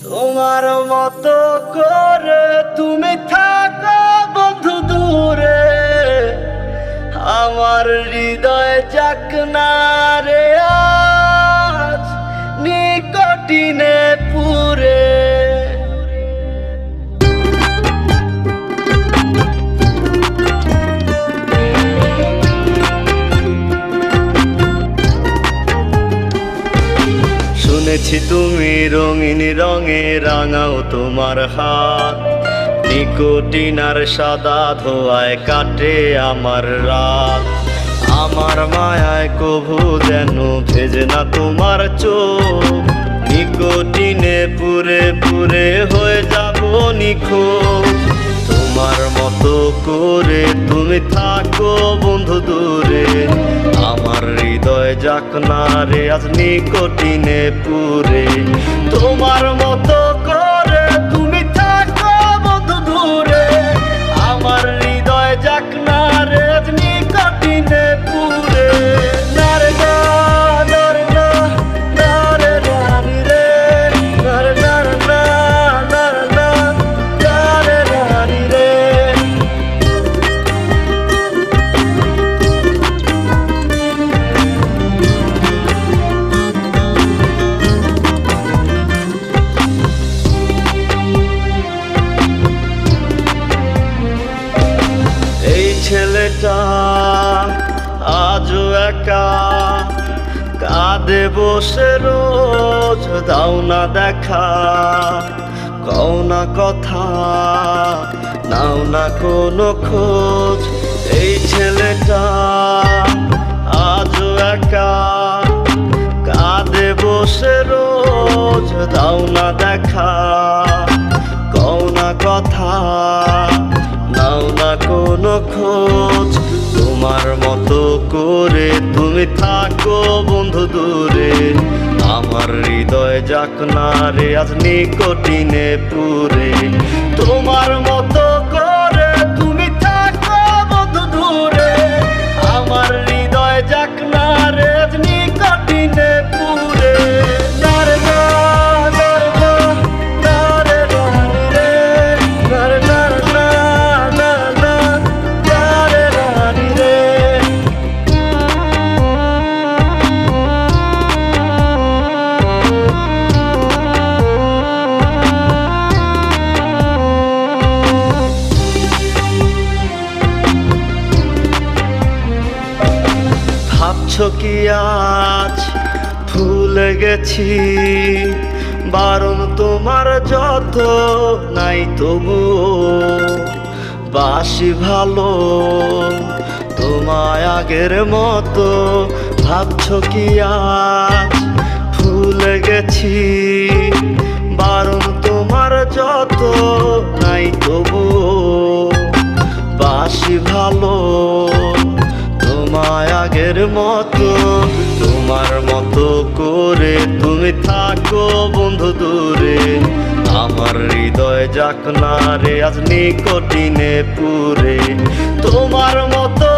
তোমার মতো করে তুমি থাকো বন্ধু দূরে, আমার হৃদয় যাক না রে আজ নিকটিনে পুরে। শুনেছি তুমি রঙিন রঙে রাঙাও তোমার হাত, নিকোটিন আর সাদা ধোয়ায় কাটে আমার রাত। আমার মায়ায় কভু যেন ভেজে না তোমার চোখ, নিকোটিনে পুরে পুরে হয়ে যাব নিখোঁজ। তোমার মতো করে তুমি থাকো বন্ধু দূরে, আমার হৃদয় যাক না রে আজ নিকোটিনে পুরে। তোমার মতো করে তুমি থাকো বন্ধু দূরে, আমার হৃদয় যাক না রে আজ নিকোটিনে পুরে। নারে না নারে না নারে রানি রে, নারে নারে না নারে না নারে রানি রে। এই ছেলেটা আজও একা কাঁদে বসে রোজ, দাও না দেখা কও না কথা, নাও না কোনো খোঁজ। এই ছেলেটা আজও একা কাঁদে বসে রোজ, দাও না দেখা কও না কথা, নাও না কোনো খোঁজ। তোমার মতো করে তুমি থাকো বন্ধু দূরে, আমার হৃদয় যাক না রে আজ নিকোটিনে পুরে। তোমার মতো করে তুমি থাকো বন্ধু দূরে, আমার হৃদয় যাক না রে আজ নিকোটিনে পুরে। নারে না নারে না নারে রানি রে, নারে নারে না নারে না নারে রানি রে। ভাবছো কি আজ ভুলে গেছি, বারণ তোমার যত নাই তবুও বাসি ভালো তোমায় আগের মতো। ভাবছো কি আজ ভুলে গেছি, বারণ তোমার যত নাই তবুও বাসি ভালো তোমায় আগের মতো। তোমার মতো করে তুমি থাকো বন্ধু দূরে, আমার হৃদয় যাক না রে আজ নিকোটিনে পুরে। তোমার মতো